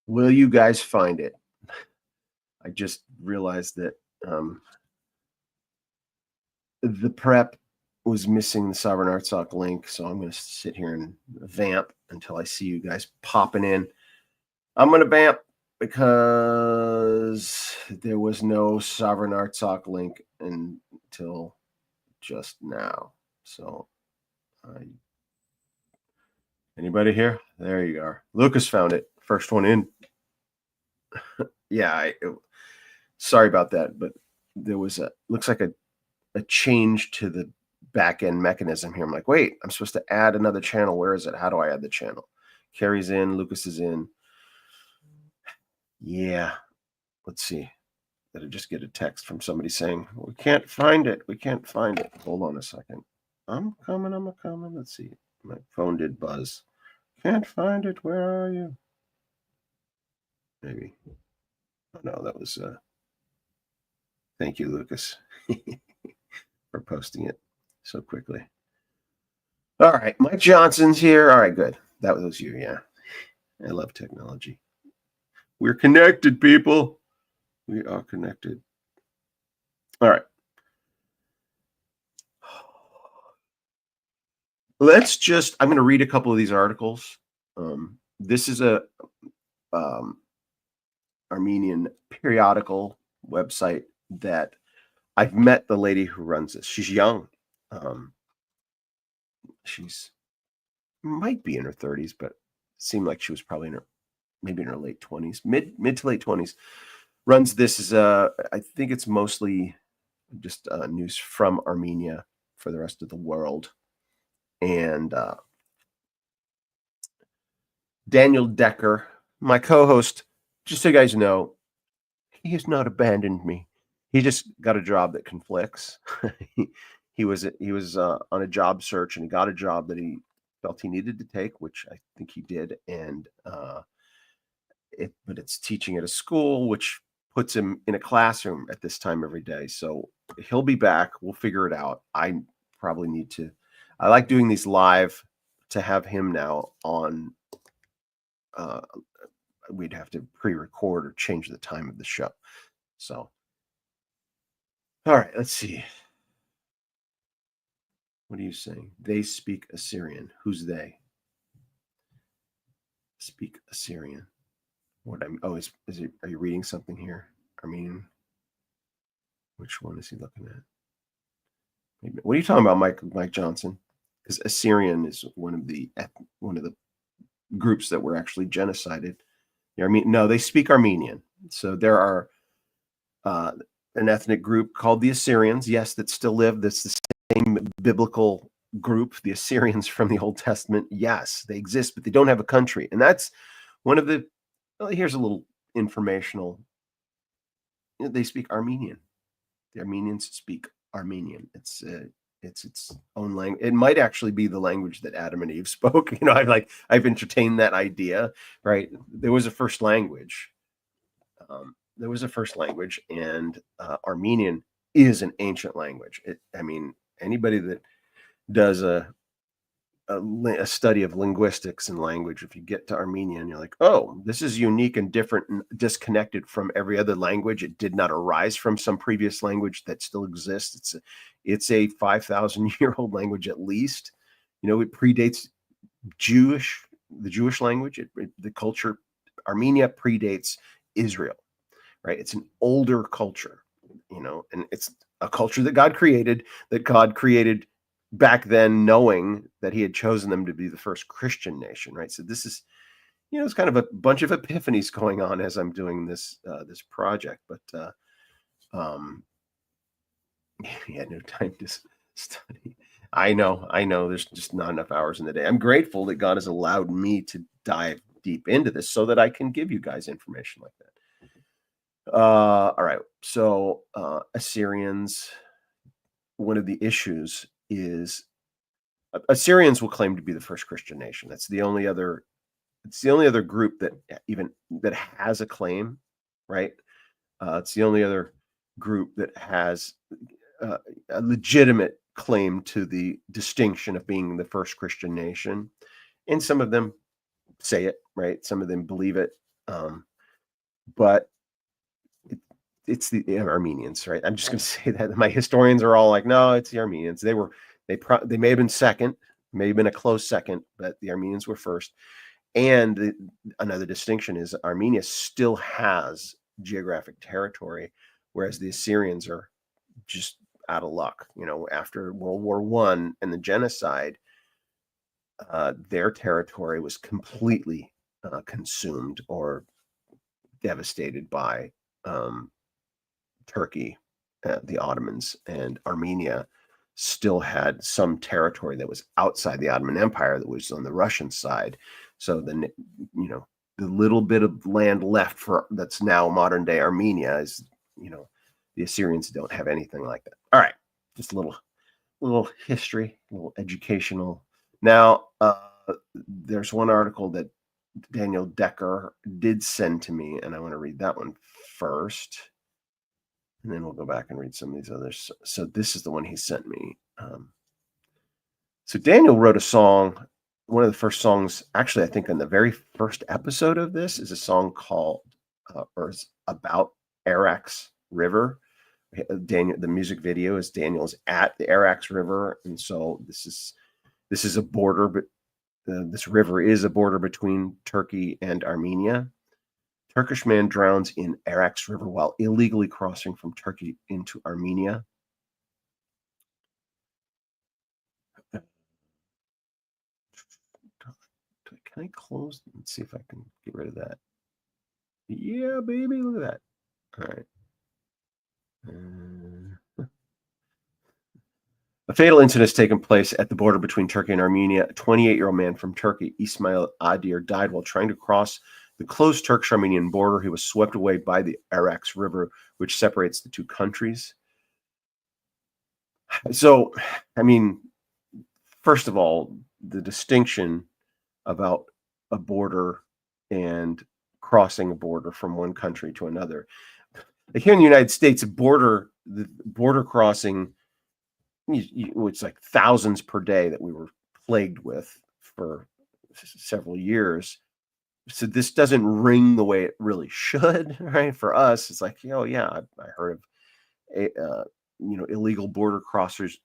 Will you guys find it? I just realized that the prep was missing the Sovereign Artsakh link, so I'm going to sit here and vamp until I see you guys popping in. I'm going to vamp because there was no Sovereign Artsakh link until just now. So, anybody here? There you are. Lucas found it. First one in. Yeah, sorry about that, but there was looks like a change to the back end mechanism here. I'm like, wait, I'm supposed to add another channel. Where is it? How do I add the channel? Carrie's in, Lucas is in. Yeah, let's see. Did I just get a text from somebody saying, we can't find it. We can't find it. Hold on a second. I'm coming. Let's see. My phone did buzz. Can't find it. Where are you? Maybe. Oh, no, that was, thank you, Lucas, for posting it so quickly. All right, Mike Johnson's here. All right, good. That was you, yeah. I love technology. We're connected, people. We are connected. All right. Let's just, I'm going to read a couple of these articles. This is a Armenian periodical website that I've met the lady who runs this. She's young. She's might be in her 30s, but seemed like she was probably maybe in her late 20s, mid to late 20s. Runs this as I think it's mostly just news from Armenia for the rest of the world. And Daniel Decker, my co-host, just so you guys know, he has not abandoned me. He just got a job that conflicts. he was on a job search and he got a job that he felt he needed to take, which I think he did. And but it's teaching at a school, which puts him in a classroom at this time every day. So he'll be back. We'll figure it out. I probably need to. I like doing these live. To have him now on, we'd have to pre-record or change the time of the show. So, all right, let's see. What are you saying? They speak Assyrian. Who's they? Speak Assyrian. What I'm? Oh, is it? Are you reading something here? Armenian. Which one is he looking at? Maybe, what are you talking about, Mike Johnson? Because Assyrian is one of the groups that were actually genocided. No, they speak Armenian. So there are an ethnic group called the Assyrians, yes, that still live. That's the same biblical group, the Assyrians from the Old Testament. Yes, they exist, but they don't have a country. And that's one of the, well, here's a little informational. They speak Armenian. The Armenians speak Armenian. It's its own language. It might actually be the language that Adam and Eve spoke. I've entertained that idea, right? There was a first language. And Armenian is an ancient language. Anybody that does a study of linguistics and language, if you get to Armenian, you're like, oh, this is unique and different and disconnected from every other language. It did not arise from some previous language that still exists. It's a 5,000-year-old language at least. It predates the Jewish language. The culture, Armenia predates Israel, right? It's an older culture, and it's a culture that God created back then, knowing that he had chosen them to be the first Christian nation, right? So this is, it's kind of a bunch of epiphanies going on as I'm doing this project, but yeah, no time to study. I know. There's just not enough hours in the day. I'm grateful that God has allowed me to dive deep into this so that I can give you guys information like that. All right. So Assyrians, one of the issues is Assyrians will claim to be the first Christian nation. It's the only other group that has a claim, right? It's the only other group that has a legitimate claim to the distinction of being the first Christian nation. And some of them say it, right? Some of them believe it. But it's the Armenians, right? I'm just going to say that my historians are all like, no, it's the Armenians. They may have been second, may have been a close second, but the Armenians were first. And another distinction is Armenia still has geographic territory, whereas the Assyrians are just out of luck. After World War I and the genocide, their territory was completely consumed or devastated by Turkey, the Ottomans, and Armenia still had some territory that was outside the Ottoman Empire that was on the Russian side. So the little bit of land left that's now modern day Armenia is, the Assyrians don't have anything like that. All right, just a little history, a little educational. Now, there's one article that Daniel Decker did send to me, and I want to read that one first. And then we'll go back and read some of these others. So this is the one he sent me. So Daniel wrote a song. One of the first songs, actually, I think in the very first episode of this, is a song called or it's about Artsakh River. The music video is Daniel's at the Artsakh River, and so this is a border, but this river is a border between Turkey and Armenia. Turkish man drowns in Artsakh River while illegally crossing from Turkey into Armenia. Can I close? Let's see if I can get rid of that. Yeah, baby, look at that. All right. A fatal incident has taken place at the border between Turkey and Armenia. A 28-year-old man from Turkey, Ismail Adir, died while trying to cross the closed Turkish-Armenian border. He was swept away by the Artsakh River, which separates the two countries. So, I mean, first of all, the distinction about a border and crossing a border from one country to another. Like here in the United States, the border crossing, it's like thousands per day that we were plagued with for several years. So this doesn't ring the way it really should, right? For us, it's like, oh yeah, I heard of illegal border crossers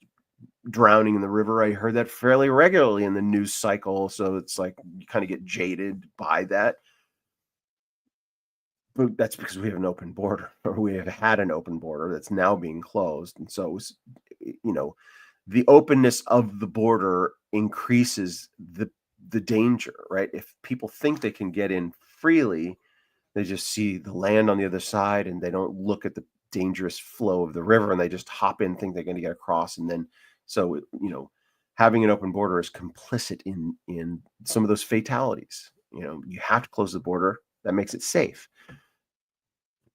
drowning in the river. I heard that fairly regularly in the news cycle. So it's like you kind of get jaded by that. But that's because we have an open border, or we have had an open border that's now being closed. And so, the openness of the border increases the danger, right? If people think they can get in freely, they just see the land on the other side and they don't look at the dangerous flow of the river and they just hop in, think they're going to get across. And then, so, having an open border is complicit in some of those fatalities. You have to close the border. That makes it safe.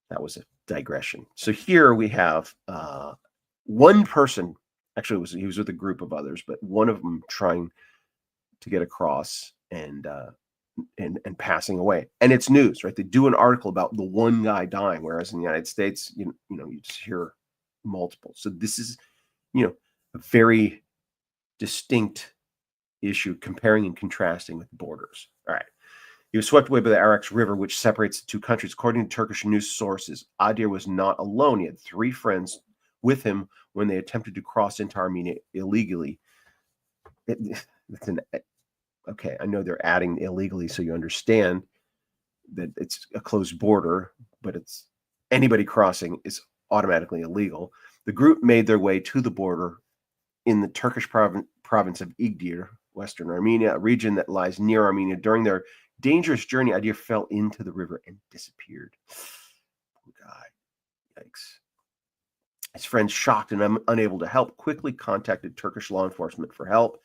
That was a digression. So here we have one person, actually he was with a group of others, but one of them trying to get across and passing away. And it's news, right? They do an article about the one guy dying, whereas in the United States, you just hear multiple. So this is, a very distinct issue, comparing and contrasting with borders. All right. He was swept away by the Artsakh River, which separates the two countries. According to Turkish news sources, Adir was not alone. He had 3 friends with him when they attempted to cross into Armenia illegally. Okay, I know they're adding illegally, so you understand that it's a closed border, but it's anybody crossing is automatically illegal. The group made their way to the border in the Turkish province of Igdir, Western Armenia, a region that lies near Armenia. During their dangerous journey, Adir fell into the river and disappeared. Poor guy. Yikes. His friends, shocked and unable to help, quickly contacted Turkish law enforcement for help.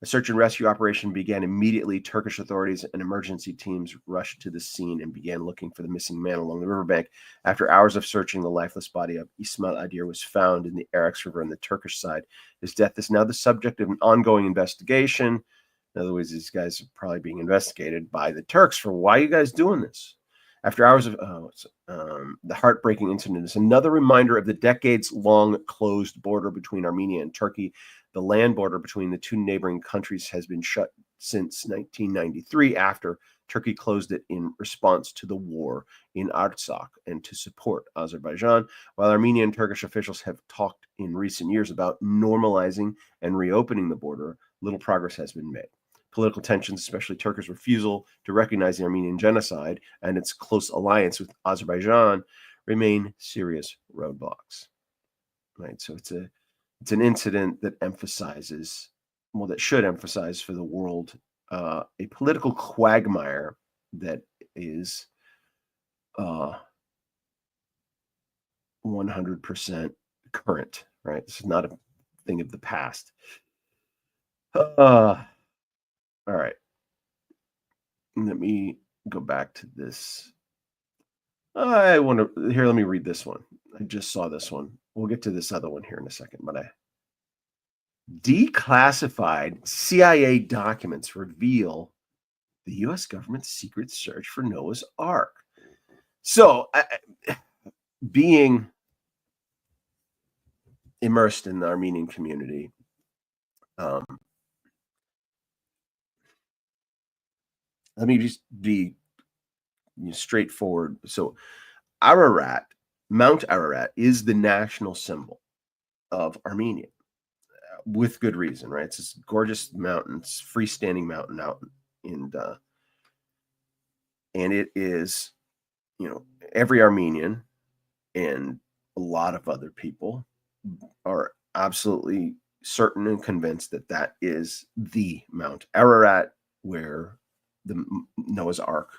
A search and rescue operation began immediately. Turkish authorities and emergency teams rushed to the scene and began looking for the missing man along the riverbank. After hours of searching, the lifeless body of Ismail Adir was found in the Artsakh River on the Turkish side. His death is now the subject of an ongoing investigation. In other words, these guys are probably being investigated by the Turks for why are you guys doing this? After hours of the heartbreaking incident is another reminder of the decades-long closed border between Armenia and Turkey. The land border between the two neighboring countries has been shut since 1993 after Turkey closed it in response to the war in Artsakh and to support Azerbaijan. While Armenian and Turkish officials have talked in recent years about normalizing and reopening the border, little progress has been made. Political tensions, especially Turkey's refusal to recognize the Armenian genocide and its close alliance with Azerbaijan, remain serious roadblocks. Right, so it's an incident that emphasizes, well, that should emphasize for the world a political quagmire that is 100% current. Right, this is not a thing of the past. All right, let me go back to this. I want to here. Let me read this one. I just saw this one. We'll get to this other one here in a second, but declassified CIA documents reveal the U.S. government's secret search for Noah's Ark. So, being immersed in the Armenian community, let me just be straightforward. So, Mount Ararat is the national symbol of Armenia, with good reason, right? It's this gorgeous mountain, it's freestanding mountain out in, and it is, every Armenian and a lot of other people are absolutely certain and convinced that that is the Mount Ararat where the Noah's Ark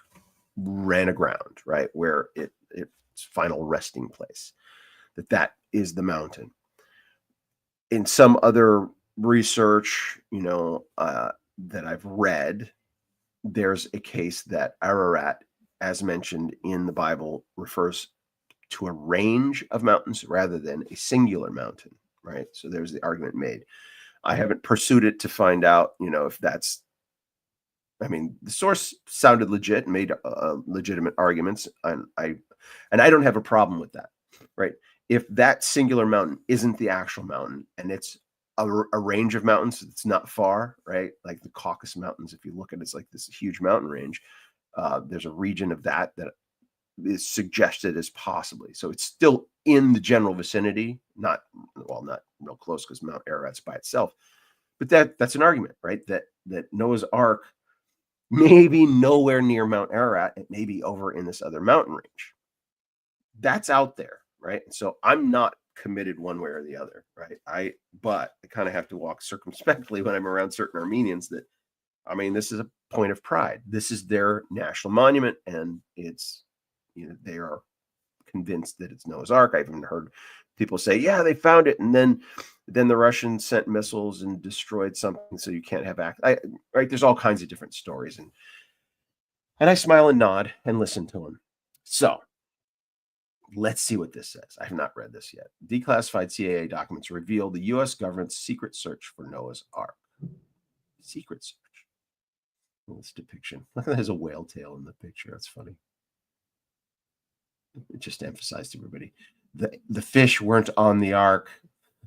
ran aground, right? Where its final resting place, that is the mountain. In some other research, that I've read, there's a case that Ararat, as mentioned in the Bible, refers to a range of mountains rather than a singular mountain, right? So there's the argument made. I haven't pursued it to find out, if that's, the source sounded legit, made legitimate arguments, and I don't have a problem with that, right? If that singular mountain isn't the actual mountain and it's a range of mountains, it's not far, right? Like the Caucasus Mountains, if you look at it, it's like this huge mountain range. There's a region of that is suggested as possibly. So it's still in the general vicinity, not real close because Mount Ararat's by itself. But that's an argument, right? That Noah's Ark may be nowhere near Mount Ararat. It may be over in this other mountain range. That's out there, right? So I'm not committed one way or the other, right? But I kind of have to walk circumspectly when I'm around certain Armenians that, this is a point of pride. This is their national monument, and it's, they are convinced that it's Noah's Ark. I've even heard people say, yeah, they found it, and then the Russians sent missiles and destroyed something, so you can't have access. Right? There's all kinds of different stories, and I smile and nod and listen to them. So let's see what this says. I have not read this yet. Declassified CIA documents reveal the U.S. government's secret search for Noah's Ark. Secret search. This depiction. Look, there's a whale tail in the picture. That's funny. It just emphasized to everybody. The fish weren't on the ark,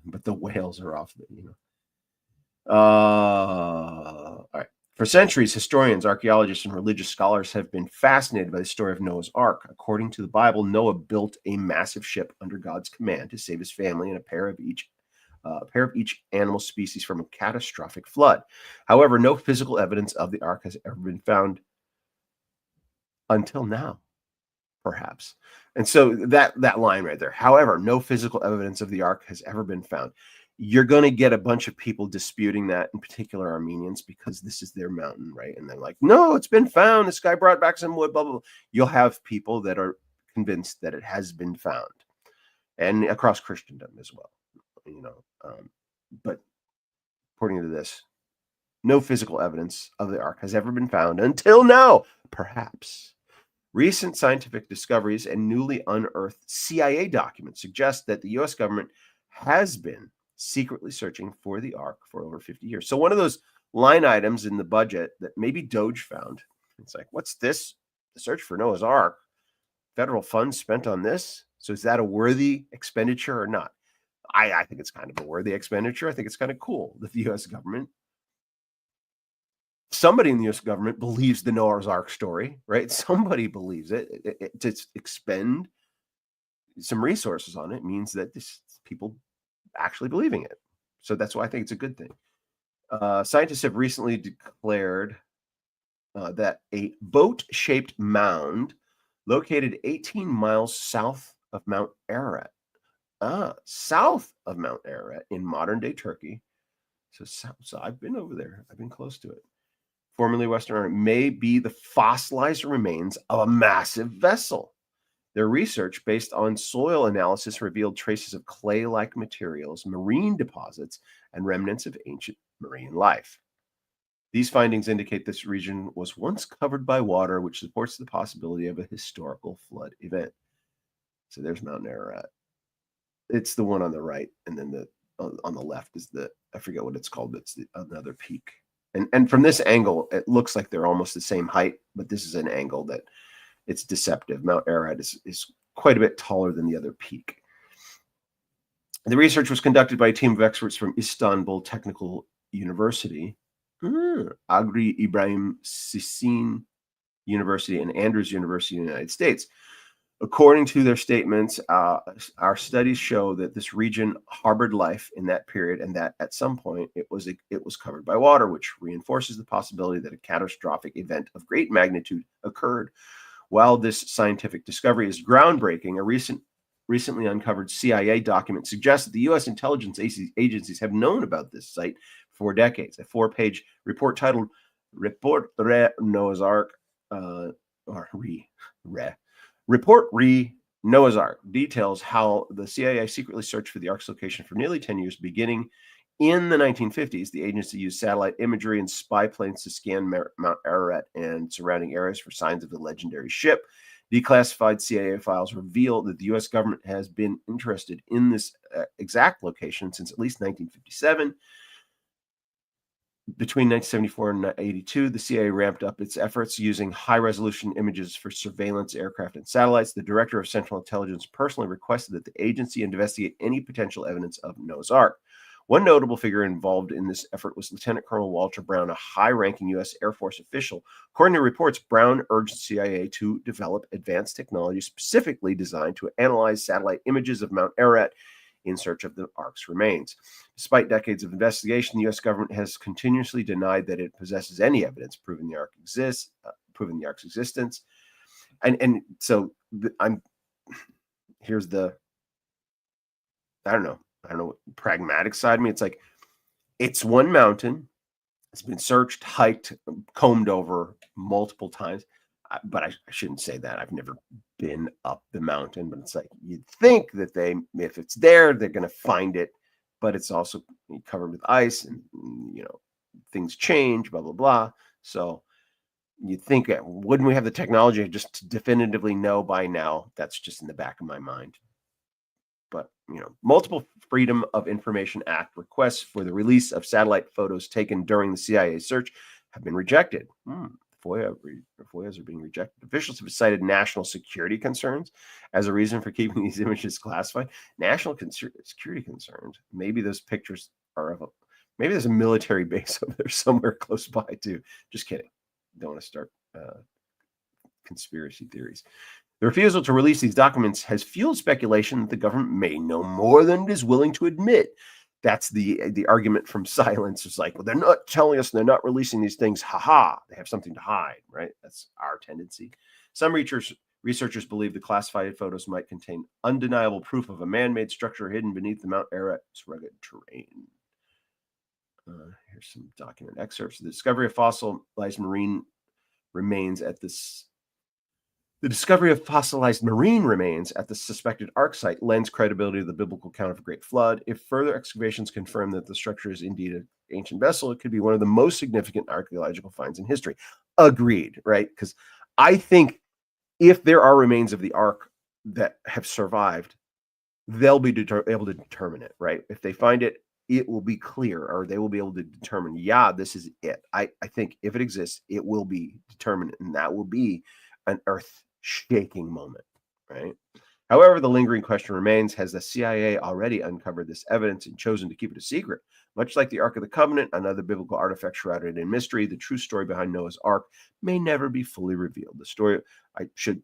but the whales are off all right. For centuries, historians, archaeologists, and religious scholars have been fascinated by the story of Noah's Ark. According to the Bible, Noah built a massive ship under God's command to save his family and a pair of each animal species from a catastrophic flood. However, no physical evidence of the ark has ever been found until now, perhaps. And so that line right there, however, no physical evidence of the ark has ever been found. You're going to get a bunch of people disputing that, in particular Armenians, because this is their mountain, right? And they're like, no, it's been found. This guy brought back some wood, blah, blah, blah. You'll have people that are convinced that it has been found, and across Christendom as well. But according to this, no physical evidence of the ark has ever been found until now. Perhaps recent scientific discoveries and newly unearthed CIA documents suggest that the U.S. government has been secretly searching for the ark for over 50 years. So one of those line items in the budget that maybe Doge found, it's like, what's this? The search for Noah's Ark. Federal funds spent on this. So is that a worthy expenditure or not? I think it's kind of a worthy expenditure. I think it's kind of cool that the U.S. government somebody in the U.S. government believes the Noah's Ark story, right? Somebody believes it. To expend some resources on it means that people actually believing it. So that's why I think it's a good thing. Scientists have recently declared that a boat-shaped mound located 18 miles south of Mount Ararat, south of Mount Ararat in modern-day Turkey. So I've been over there. I've been close to it. Formerly Western Ireland, may be the fossilized remains of a massive vessel. Their research, based on soil analysis, revealed traces of clay-like materials, marine deposits, and remnants of ancient marine life. These findings indicate this region was once covered by water, which supports the possibility of a historical flood event. So there's Mount Ararat. It's the one on the right, and then on the left is I forget what it's called. It's another peak. And from this angle, it looks like they're almost the same height, but this is an angle that it's deceptive. Mount Ararat is quite a bit taller than the other peak. The research was conducted by a team of experts from Istanbul Technical University, Agri Ibrahim Sisin University, and Andrews University in the United States. According to their statements, our studies show that this region harbored life in that period, and that at some point it was covered by water, which reinforces the possibility that a catastrophic event of great magnitude occurred. While this scientific discovery is groundbreaking, a recently uncovered CIA document suggests that the U.S. intelligence agencies have known about this site for decades. A 4-page report titled "Report Re Noah's Ark," Report Re Noah's Ark details how the CIA secretly searched for the Ark's location for nearly 10 years. Beginning in the 1950s, the agency used satellite imagery and spy planes to scan Mount Ararat and surrounding areas for signs of the legendary ship. Declassified CIA files reveal that the U.S. government has been interested in this exact location since at least 1957. Between 1974 and 1982, the CIA ramped up its efforts using high-resolution images for surveillance aircraft and satellites. The director of Central Intelligence personally requested that the agency investigate any potential evidence of Noah's Ark. One notable figure involved in this effort was Lieutenant Colonel Walter Brown, a high-ranking U.S. Air Force official. According to reports, Brown urged the CIA to develop advanced technology specifically designed to analyze satellite images of Mount Ararat in search of the Ark's remains. Despite decades of investigation, the U.S. government has continuously denied that it possesses any evidence proving the Ark exists, proving the Ark's existence. And so here's the, I don't know, pragmatic side of me. It's like, it's one mountain. It's been searched, hiked, combed over multiple times. But I shouldn't say that. I've never been up the mountain, but it's like, you'd think that if it's there, they're going to find it, but it's also covered with ice and, things change, blah, blah, blah. So you'd think, wouldn't we have the technology just to definitively know by now? That's just in the back of my mind. But, multiple Freedom of Information Act requests for the release of satellite photos taken during the CIA search have been rejected. FOIAs are being rejected. Officials have cited national security concerns as a reason for keeping these images classified. National security concerns. Maybe those pictures are maybe there's a military base over there somewhere close by too. Just kidding. Don't want to start conspiracy theories. The refusal to release these documents has fueled speculation that the government may know more than it is willing to admit. That's the argument from silence. It's like, well, they're not telling us, they're not releasing these things. They have something to hide, right? That's our tendency. Some researchers believe the classified photos might contain undeniable proof of a man-made structure hidden beneath the Mount Ararat's rugged terrain. Here's some document excerpts. The discovery of fossilized marine remains at this. The discovery of fossilized marine remains at the suspected Ark site lends credibility to the biblical account of a great flood. If further excavations confirm that the structure is indeed an ancient vessel, it could be one of the most significant archaeological finds in history. Agreed, right? Because I think if there are remains of the Ark that have survived, they'll be able to determine it, right? If they find it, it will be clear, or they will be able to determine, this is it. I think if it exists, it will be determined, and that will be an earth-shaking moment, right? However, the lingering question remains, has the CIA already uncovered this evidence and chosen to keep it a secret? Much like the Ark of the Covenant, another biblical artifact shrouded in mystery, the true story behind Noah's Ark may never be fully revealed. The story,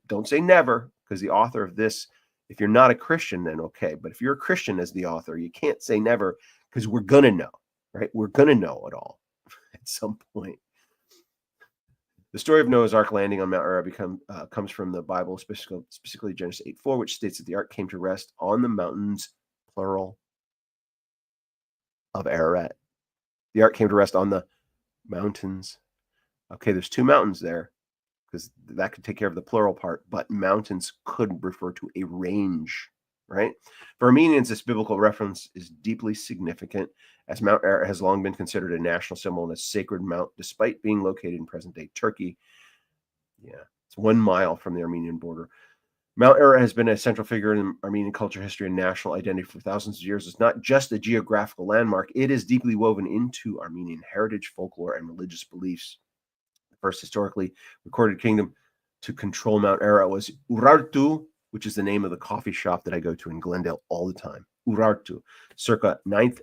don't say never, because the author of this, if you're not a Christian, then okay. But if you're a Christian as the author, you can't say never, because we're going to know, right? We're going to know it all at some point. The story of Noah's Ark landing on Mount Ararat comes from the Bible, specifically Genesis 8:4, which states that the ark came to rest on the mountains, plural, of Ararat. The ark came to rest on the mountains. Okay, there's two mountains there, because that could take care of the plural part, but mountains could refer to a range, right? For Armenians, this biblical reference is deeply significant, as Mount Ararat has long been considered a national symbol and a sacred mount, despite being located in present-day Turkey. Yeah, it's 1 mile from the Armenian border. Mount Ararat has been a central figure in Armenian culture, history, and national identity for thousands of years. It's not just a geographical landmark. It is deeply woven into Armenian heritage, folklore, and religious beliefs. The first historically recorded kingdom to control Mount Ararat was Urartu, which is the name of the coffee shop that I go to in Glendale all the time. Urartu, circa 9th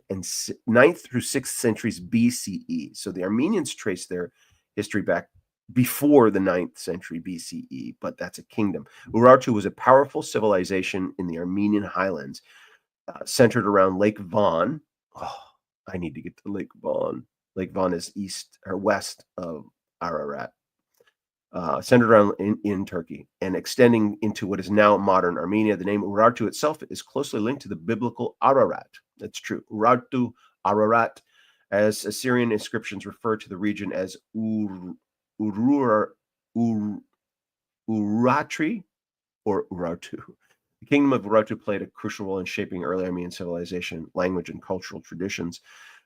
through 6th centuries BCE. So the Armenians trace their history back before the 9th century BCE, but that's a kingdom. Urartu was a powerful civilization in the Armenian highlands, centered around Lake Van. Oh, I need to get to Lake Van. Lake Van is east or west of Ararat, centered around in Turkey and extending into what is now modern Armenia. The name Urartu itself is closely linked to the biblical Ararat. That's true. Urartu, Ararat, as Assyrian inscriptions refer to the region as Uratri or Urartu. The kingdom of Urartu played a crucial role in shaping early Armenian civilization, language, and cultural traditions.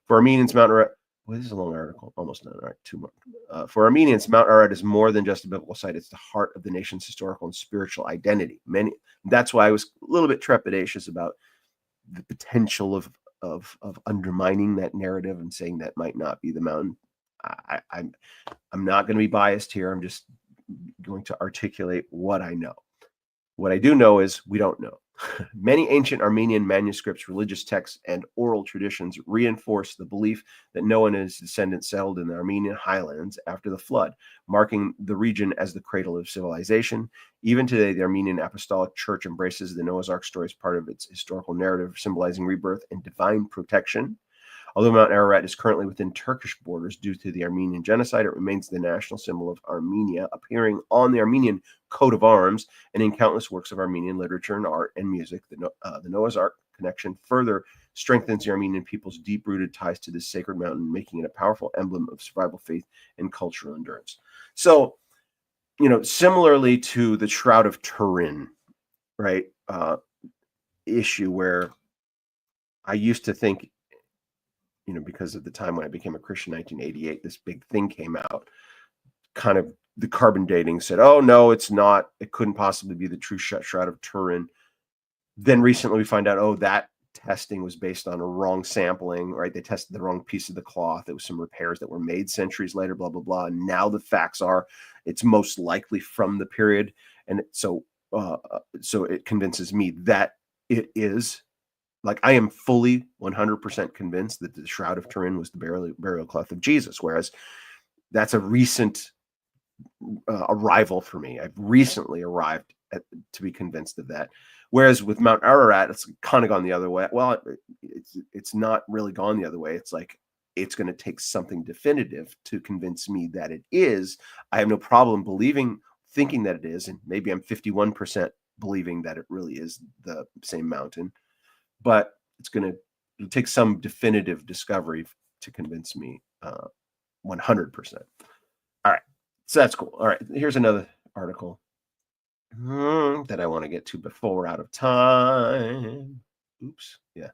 For Armenians, Mount Ararat, this is a long article, almost done. All right, 2 more. For Armenians, Mount Ararat is more than just a biblical site. It's the heart of the nation's historical and spiritual identity. That's why I was a little bit trepidatious about the potential of undermining that narrative and saying that might not be the mountain. I'm not going to be biased here. I'm just going to articulate what I know. What I do know is we don't know. Many ancient Armenian manuscripts, religious texts, and oral traditions reinforce the belief that Noah and his descendants settled in the Armenian highlands after the flood, marking the region as the cradle of civilization. Even today, the Armenian Apostolic Church embraces the Noah's Ark story as part of its historical narrative, symbolizing rebirth and divine protection. Although Mount Ararat is currently within Turkish borders due to the Armenian genocide, it remains the national symbol of Armenia, appearing on the Armenian coat of arms and in countless works of Armenian literature and art and music. The Noah's Ark connection further strengthens the Armenian people's deep-rooted ties to this sacred mountain, making it a powerful emblem of survival, faith, and cultural endurance. So, similarly to the Shroud of Turin, right, issue where I used to think, because of the time when I became a Christian, 1988, this big thing came out. Kind of the carbon dating said, oh, no, it's not. It couldn't possibly be the true Shroud of Turin. Then recently we find out, oh, that testing was based on a wrong sampling, right? They tested the wrong piece of the cloth. There was some repairs that were made centuries later, blah, blah, blah. And now the facts are it's most likely from the period. And so it convinces me that it is. Like, I am fully 100% convinced that the Shroud of Turin was the burial cloth of Jesus, whereas that's a recent arrival for me. I've recently arrived to be convinced of that. Whereas with Mount Ararat, it's kind of gone the other way. Well, it's not really gone the other way. It's like it's going to take something definitive to convince me that it is. I have no problem thinking that it is, and maybe I'm 51% believing that it really is the same mountain. But it'll take some definitive discovery to convince me 100%. All right. So that's cool. All right. Here's another article that I want to get to before we're out of time. Oops. Yeah.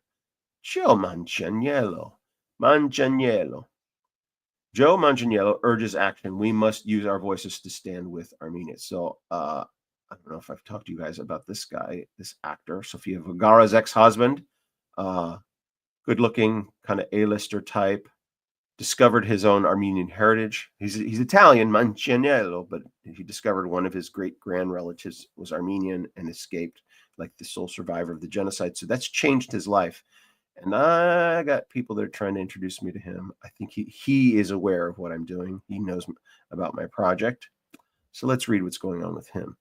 Joe Manganiello. Joe Manganiello urges action. We must use our voices to stand with Armenia. So, I don't know if I've talked to you guys about this guy, this actor, Sofia Vergara's ex-husband, good-looking, kind of A-lister type, discovered his own Armenian heritage. He's Italian, Manganiello, but he discovered one of his great-grand relatives was Armenian and escaped, like the sole survivor of the genocide. So that's changed his life. And I got people that are trying to introduce me to him. I think he is aware of what I'm doing. He knows about my project. So let's read what's going on with him.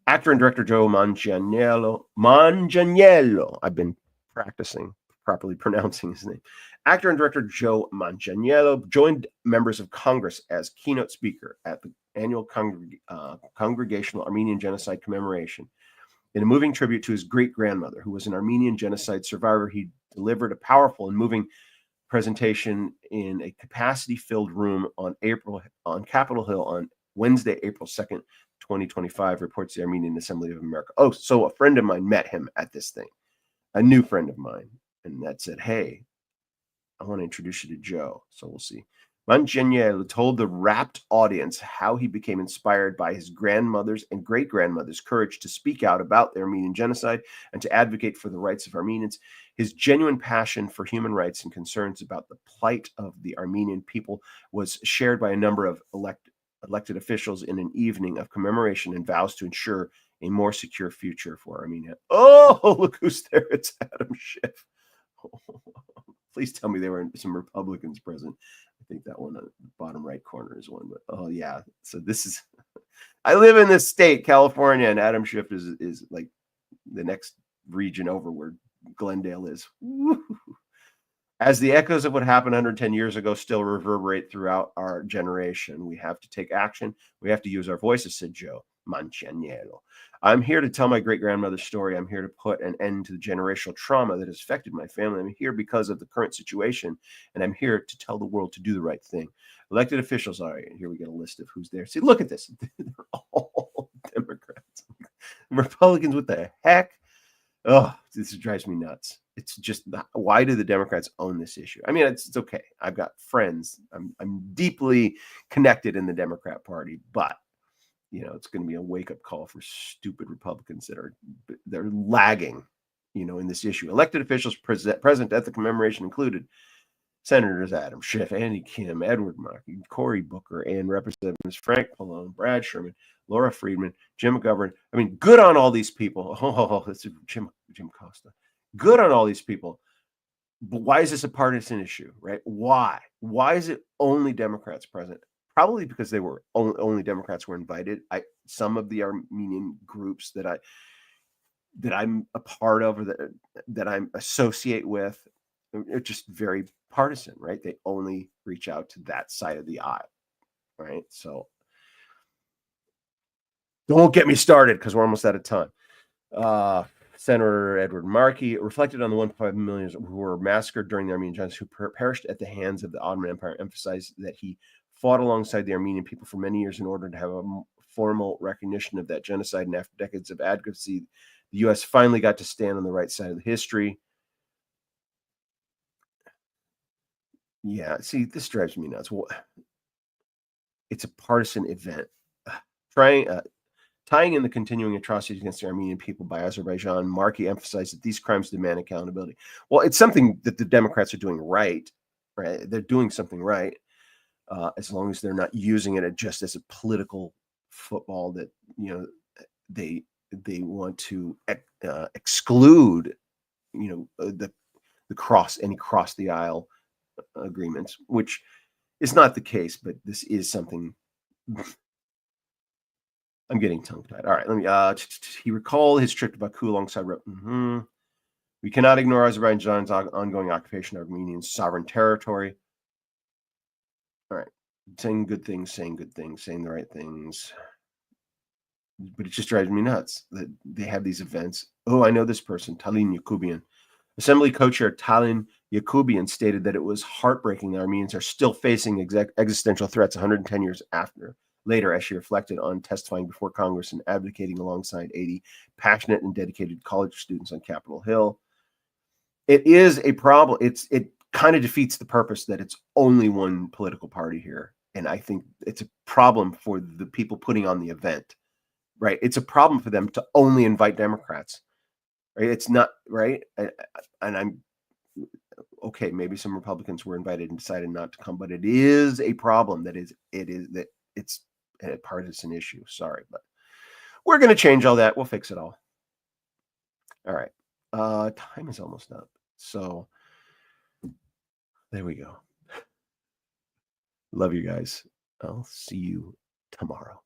Actor and director Joe Manganiello. I've been practicing properly pronouncing his name. Actor and director Joe Manganiello joined members of Congress as keynote speaker at the annual Congregational Armenian Genocide Commemoration. In a moving tribute to his great-grandmother, who was an Armenian genocide survivor, he delivered a powerful and moving presentation in a capacity-filled room on Capitol Hill on Wednesday, April 2nd, 2025, reports the Armenian Assembly of America. Oh, so a friend of mine met him at this thing, a new friend of mine, and that said, hey, I want to introduce you to Joe. So we'll see. Manganiello told the rapt audience how he became inspired by his grandmother's and great-grandmother's courage to speak out about the Armenian genocide and to advocate for the rights of Armenians. His genuine passion for human rights and concerns about the plight of the Armenian people was shared by a number of elected officials in an evening of commemoration and vows to ensure a more secure future for Armenia. Oh, look who's there. It's Adam Schiff. Please tell me there were some Republicans present. I think that one on the bottom right corner is one. But oh yeah, so this is. I live in this state, California, and Adam Schiff is like the next region over where Glendale is. Woo. As the echoes of what happened 110 years ago still reverberate throughout our generation, we have to take action. We have to use our voices, said Joe Manganiello. I'm here to tell my great-grandmother's story. I'm here to put an end to the generational trauma that has affected my family. I'm here because of the current situation, and I'm here to tell the world to do the right thing. Elected officials are, here we get a list of who's there. See, look at this. They're all Democrats. Republicans, what the heck? Oh, this drives me nuts. It's just, why do the Democrats own this issue? I mean, it's okay. I've got friends. I'm deeply connected in the Democrat Party, but you know, it's going to be a wake-up call for stupid Republicans they're lagging, you know, in this issue. Elected officials present at the commemoration included Senators Adam Schiff, Andy Kim, Edward Markey, Cory Booker, and Representatives Frank Pallone, Brad Sherman, Laura Friedman, Jim McGovern. I mean, good on all these people. Oh, that's Jim Costa. Good on all these people. But why is this a partisan issue, right? Why? Why is it only Democrats present? Probably because they were only Democrats were invited. Some of the Armenian groups that I'm a part of, or that I associate with, are just very partisan, right? They only reach out to that side of the aisle, right? So don't get me started because we're almost out of time. Senator Edward Markey reflected on the 1.5 million who were massacred during the Armenian genocide, who perished at the hands of the Ottoman Empire, emphasized that he fought alongside the Armenian people for many years in order to have a formal recognition of that genocide. And after decades of advocacy, the U.S. finally got to stand on the right side of the history. Yeah, see, this drives me nuts. Well, it's a partisan event. Tying in the continuing atrocities against the Armenian people by Azerbaijan, Markey emphasized that these crimes demand accountability. Well, it's something that the Democrats are doing right? They're doing something right, as long as they're not using it just as a political football that, you know, they want to exclude, you know, the cross the aisle agreements, which is not the case, but this is something. I'm getting tongue-tied. All right, let me. He recalled his trip to Baku alongside. We cannot ignore Azerbaijan's ongoing occupation of Armenian sovereign territory. All right, saying good things, saying the right things. But it just drives me nuts that they have these events. Oh, I know this person, Talin Yakubian. Assembly co-chair Talin Yakubian stated that it was heartbreaking that Armenians are still facing existential threats 110 years later, as she reflected on testifying before Congress and advocating alongside 80 passionate and dedicated college students on Capitol Hill. It is a problem. It kind of defeats the purpose that it's only one political party here. And I think it's a problem for the people putting on the event, right? It's a problem for them to only invite Democrats, right? It's not, right? And I'm, okay, maybe some Republicans were invited and decided not to come, but it is a problem that it's a partisan issue. Sorry, but we're going to change all that. We'll fix it all. All right. Time is almost up. So There we go. Love you guys. I'll see you tomorrow.